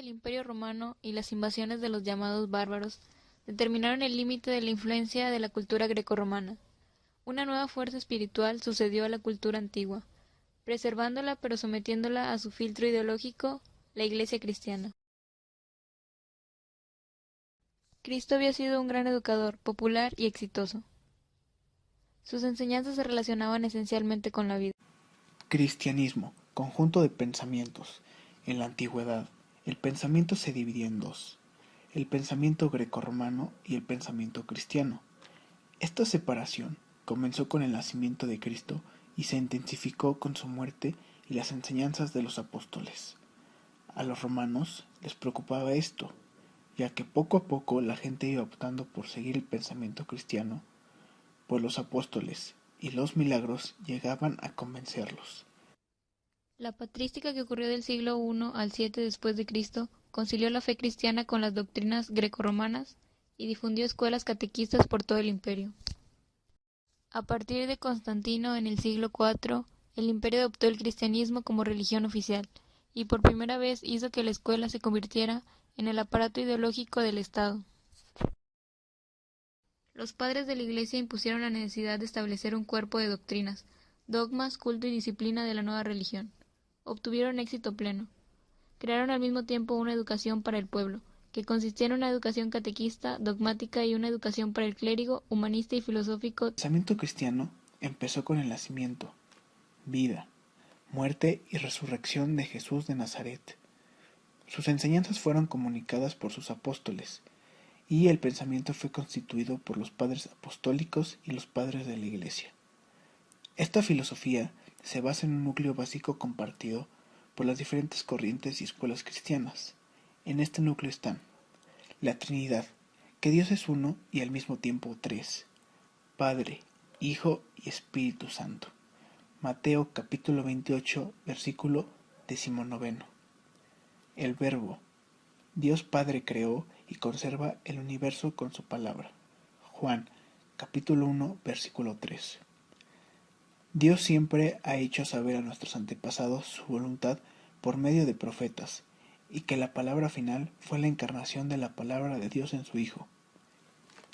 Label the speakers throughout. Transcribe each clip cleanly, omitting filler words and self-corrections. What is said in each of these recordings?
Speaker 1: del Imperio Romano y las invasiones de los llamados bárbaros determinaron el límite de la influencia de la cultura grecorromana. Una nueva fuerza espiritual sucedió a la cultura antigua, preservándola pero sometiéndola a su filtro ideológico, la Iglesia cristiana. Cristo había sido un gran educador, popular y exitoso. Sus enseñanzas se relacionaban esencialmente con la vida.
Speaker 2: Cristianismo, conjunto de pensamientos. En la antigüedad, el pensamiento se dividía en dos: el pensamiento grecorromano y el pensamiento cristiano. Esta separación comenzó con el nacimiento de Cristo y se intensificó con su muerte y las enseñanzas de los apóstoles. A los romanos les preocupaba esto, ya que poco a poco la gente iba optando por seguir el pensamiento cristiano, pues los apóstoles y los milagros llegaban a convencerlos.
Speaker 1: La patrística que ocurrió del siglo I al 7 después de Cristo concilió la fe cristiana con las doctrinas grecorromanas y difundió escuelas catequistas por todo el imperio. A partir de Constantino en el siglo IV, el imperio adoptó el cristianismo como religión oficial y por primera vez hizo que la escuela se convirtiera en el aparato ideológico del Estado. Los padres de la Iglesia impusieron la necesidad de establecer un cuerpo de doctrinas, dogmas, culto y disciplina de la nueva religión. Obtuvieron éxito pleno. Crearon al mismo tiempo una educación para el pueblo, que consistía en una educación catequista, dogmática y una educación para el clérigo, humanista y filosófico.
Speaker 2: El pensamiento cristiano empezó con el nacimiento, vida, muerte y resurrección de Jesús de Nazaret. Sus enseñanzas fueron comunicadas por sus apóstoles, y el pensamiento fue constituido por los padres apostólicos y los padres de la Iglesia. Esta filosofía se basa en un núcleo básico compartido por las diferentes corrientes y escuelas cristianas. En este núcleo están la Trinidad, que Dios es uno y al mismo tiempo tres: Padre, Hijo y Espíritu Santo. Mateo capítulo 28, versículo 19. El Verbo. Dios Padre creó y conserva el universo con su palabra. Juan capítulo 1, versículo 3. Dios siempre ha hecho saber a nuestros antepasados su voluntad por medio de profetas, y que la palabra final fue la encarnación de la palabra de Dios en su Hijo.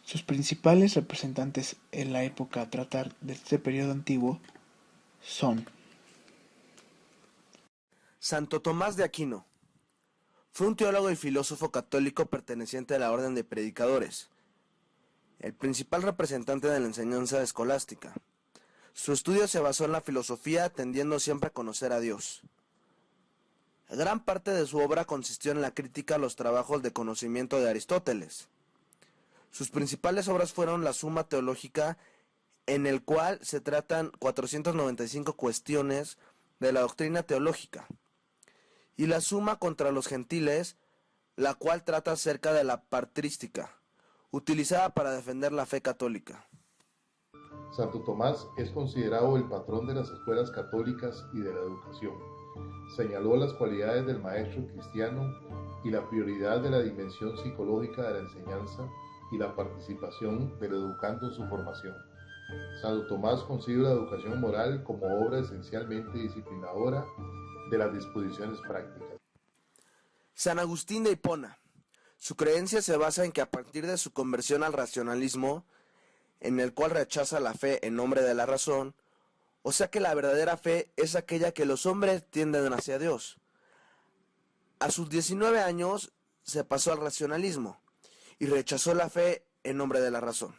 Speaker 2: Sus principales representantes en la época a tratar de este periodo antiguo son
Speaker 3: Santo Tomás de Aquino. Fue un teólogo y filósofo católico perteneciente a la Orden de Predicadores, el principal representante de la enseñanza escolástica. Su estudio se basó en la filosofía, tendiendo siempre a conocer a Dios. Gran parte de su obra consistió en la crítica a los trabajos de conocimiento de Aristóteles. Sus principales obras fueron la Suma Teológica, en el cual se tratan 495 cuestiones de la doctrina teológica, y la Suma contra los Gentiles, la cual trata acerca de la patrística, utilizada para defender la fe católica.
Speaker 4: Santo Tomás es considerado el patrón de las escuelas católicas y de la educación. Señaló las cualidades del maestro cristiano y la prioridad de la dimensión psicológica de la enseñanza y la participación del educando en su formación. Santo Tomás concibe la educación moral como obra esencialmente disciplinadora de las disposiciones prácticas.
Speaker 3: San Agustín de Hipona. Su creencia se basa en que a partir de su conversión al racionalismo, en el cual rechaza la fe en nombre de la razón, o sea que la verdadera fe es aquella que los hombres tienden hacia Dios. A sus 19 años se pasó al racionalismo y rechazó la fe en nombre de la razón.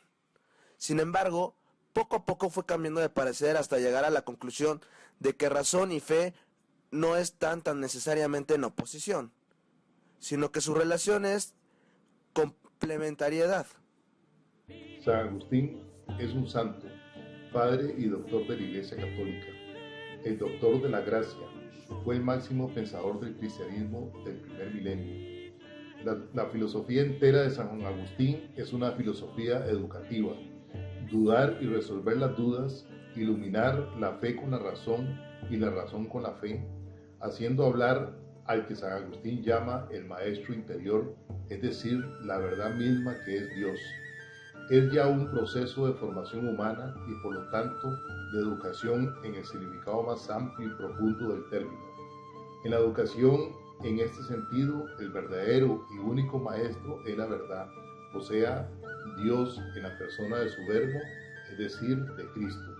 Speaker 3: Sin embargo, poco a poco fue cambiando de parecer hasta llegar a la conclusión de que razón y fe no están tan necesariamente en oposición, sino que su relación es complementariedad.
Speaker 4: San Agustín es un santo, padre y doctor de la Iglesia Católica, el doctor de la gracia, fue el máximo pensador del cristianismo del primer milenio. La filosofía entera de San Agustín es una filosofía educativa: dudar y resolver las dudas, iluminar la fe con la razón y la razón con la fe, haciendo hablar al que San Agustín llama el maestro interior, es decir, la verdad misma que es Dios. Es ya un proceso de formación humana y por lo tanto de educación en el significado más amplio y profundo del término. En la educación En este sentido, el verdadero y único maestro es la verdad, o sea, Dios en la persona de su verbo, es decir, de Cristo.